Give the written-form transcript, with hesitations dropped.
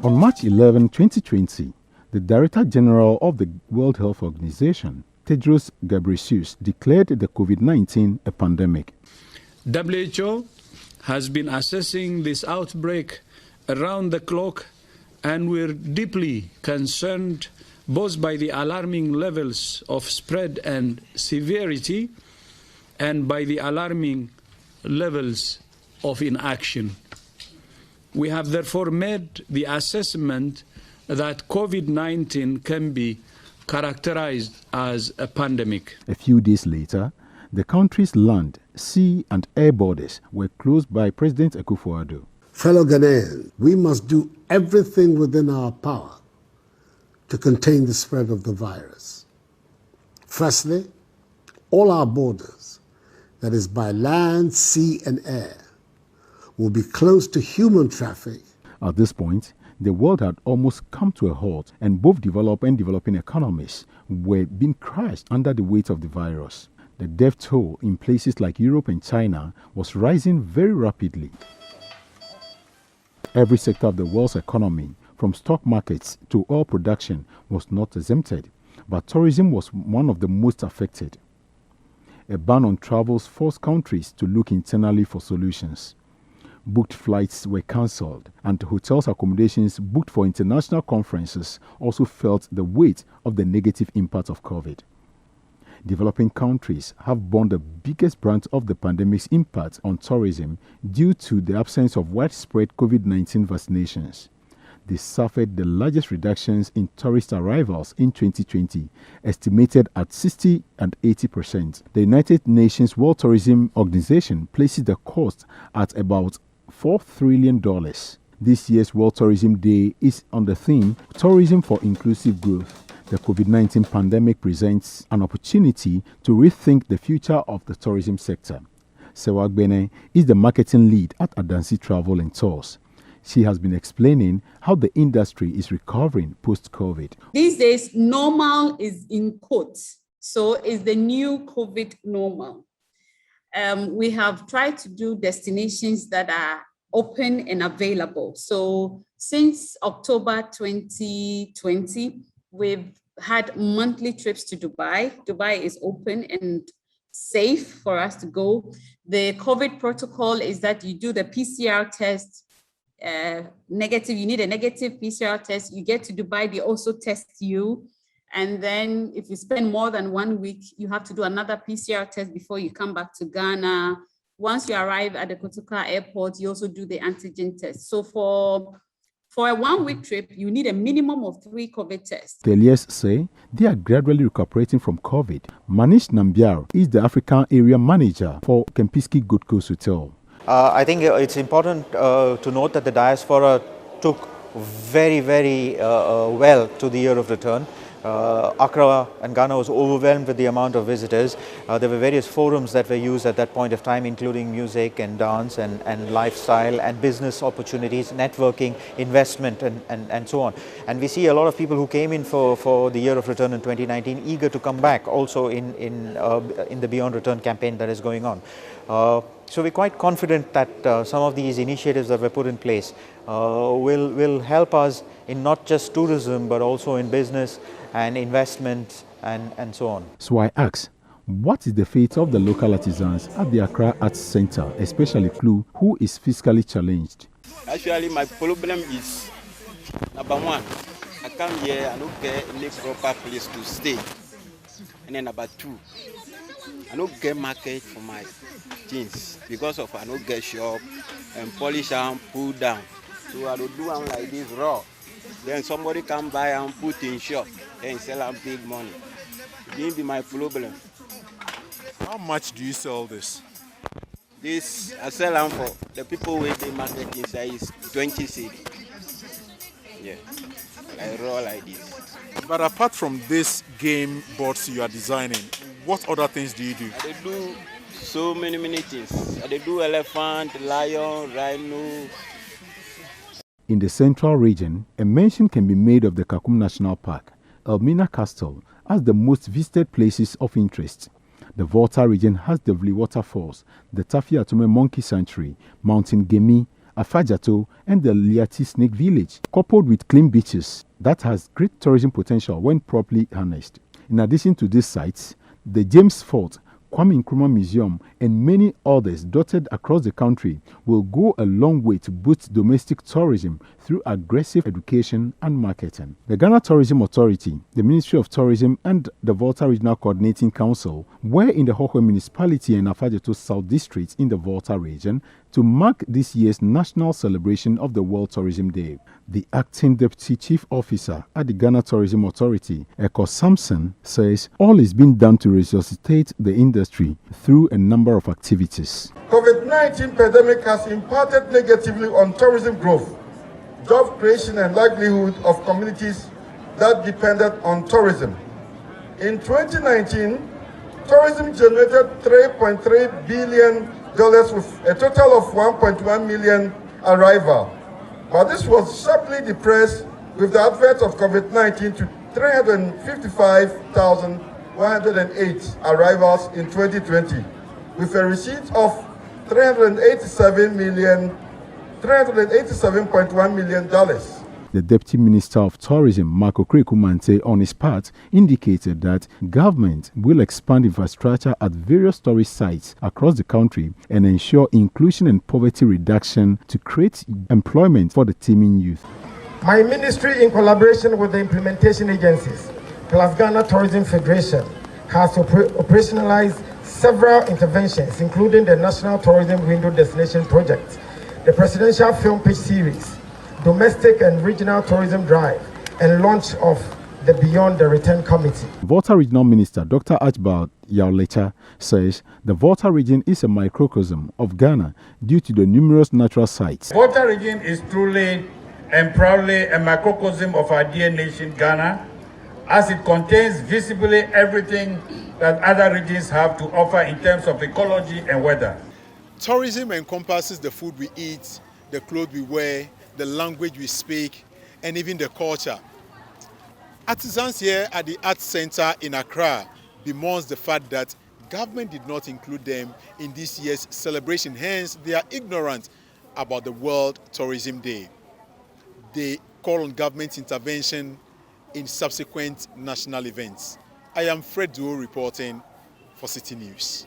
On March 11, 2020, the Director General of the World Health Organization, Tedros Ghebreyesus, declared the COVID-19 a pandemic. WHO has been assessing this outbreak around the clock, and we're deeply concerned both by the alarming levels of spread and severity and by the alarming levels of inaction. We have therefore made the assessment that COVID-19 can be characterized as a pandemic. A few days later, the country's land, sea and air borders were closed by President Akufo-Addo. Fellow Ghanaians, we must do everything within our power to contain the spread of the virus. Firstly, all our borders, that is by land, sea and air, will be closed to human traffic. At this point, the world had almost come to a halt, and both developed and developing economies were being crushed under the weight of the virus. The death toll in places like Europe and China was rising very rapidly. Every sector of the world's economy, from stock markets to oil production, was not exempted, but tourism was one of the most affected. A ban on travels forced countries to look internally for solutions. Booked flights were cancelled, and hotels accommodations booked for international conferences also felt the weight of the negative impact of COVID. Developing countries have borne the biggest brunt of the pandemic's impact on tourism due to the absence of widespread COVID-19 vaccinations. They suffered the largest reductions in tourist arrivals in 2020, estimated at 60 and 80%. The United Nations World Tourism Organization places the cost at about $4 trillion. This year's World Tourism Day is on the theme Tourism for Inclusive Growth. The COVID-19 pandemic presents an opportunity to rethink the future of the tourism sector. Sewa Gbene is the marketing lead at Adansi Travel and Tours. She has been explaining how the industry is recovering post-COVID. These days, normal is in quotes, so it's the new COVID normal. We have tried to do destinations that are open and available. So since October 2020, we've had monthly trips to Dubai. Dubai is open and safe for us to go. The COVID protocol is that you do the PCR test, negative, you need a negative PCR test. You get to Dubai, they also test you. And then if you spend more than 1 week, you have to do another PCR test before you come back to Ghana. Once you arrive at the Kotoka airport, you also do the antigen test. So for a 1 week trip, you need a minimum of 3 COVID tests. Hoteliers say they are gradually recuperating from COVID. Manish Nambiar is the African area manager for Kempinski Gold Coast Hotel. I think it's important to note that the diaspora took very well to the year of return. Accra and Ghana was overwhelmed with the amount of visitors. There were various forums that were used at that point of time, including music and dance and lifestyle and business opportunities, networking, investment and so on. And we see a lot of people who came in for the year of return in 2019 eager to come back also in the Beyond Return campaign that is going on. So we're quite confident that some of these initiatives that were put in place will help us in not just tourism but also in business and investment and so on. So I ask, what is the fate of the local artisans at the Accra Arts Center, especially Klu, who is fiscally challenged? Actually, my problem is, number one, I come here, I don't get any proper place to stay. And then number two, I don't get market for my things because of I don't get shop and polish and pull down. So I don't do them like this raw. Then somebody can buy and put in shop and sell them big money. This be my problem. How much do you sell this? This I sell them for the people where they market inside is 20 cedi. Yeah, like raw like this. But apart from this game boards you are designing, what other things do you do? I do so many things. I do elephant, lion, rhino. In the central region, a mention can be made of the Kakum National Park, Elmina Castle, as the most visited places of interest. The Volta region has the Vli Waterfalls, the Tafi Atume Monkey Sanctuary, Mountain Gemi, Afajato, and the Liati Snake Village, coupled with clean beaches that has great tourism potential when properly harnessed. In addition to these sites, the James Fort, Kwame Nkrumah Museum, and many others dotted across the country will go a long way to boost domestic tourism through aggressive education and marketing. The Ghana Tourism Authority, the Ministry of Tourism, and the Volta Regional Coordinating Council were in the Hohoe Municipality and Afajato South District in the Volta region to mark this year's national celebration of the World Tourism Day. The acting deputy chief officer at the Ghana Tourism Authority, Eko Sampson, says all is being done to resuscitate the industry through a number of activities. COVID-19 pandemic has impacted negatively on tourism growth, job creation and livelihood of communities that depended on tourism. In 2019, tourism generated $3.3 billion with a total of 1.1 million arrivals. But this was sharply depressed with the advent of COVID-19 to 355,108 arrivals in 2020, with a receipt of $387.1 million. The Deputy Minister of Tourism, Marco Krekumante, on his part, indicated that government will expand infrastructure at various tourist sites across the country and ensure inclusion and poverty reduction to create employment for the teeming youth. My ministry, in collaboration with the implementation agencies, plus Ghana Tourism Federation, has operationalized several interventions, including the National Tourism Window Destination Project, the Presidential Film Pitch Series, Domestic and Regional Tourism Drive, and launch of the Beyond the Return Committee. Volta Regional Minister Dr. Archibald Yauleta says the Volta region is a microcosm of Ghana due to the numerous natural sites. Volta region is truly and proudly a microcosm of our dear nation Ghana, as it contains visibly everything that other regions have to offer in terms of ecology and weather. Tourism encompasses the food we eat, the clothes we wear, the language we speak, and even the culture. Artisans here at the Arts Center in Accra bemoans the fact that government did not include them in this year's celebration, hence they are ignorant about the World Tourism Day. They call on government intervention in subsequent national events. I am Fred Duo reporting for City News.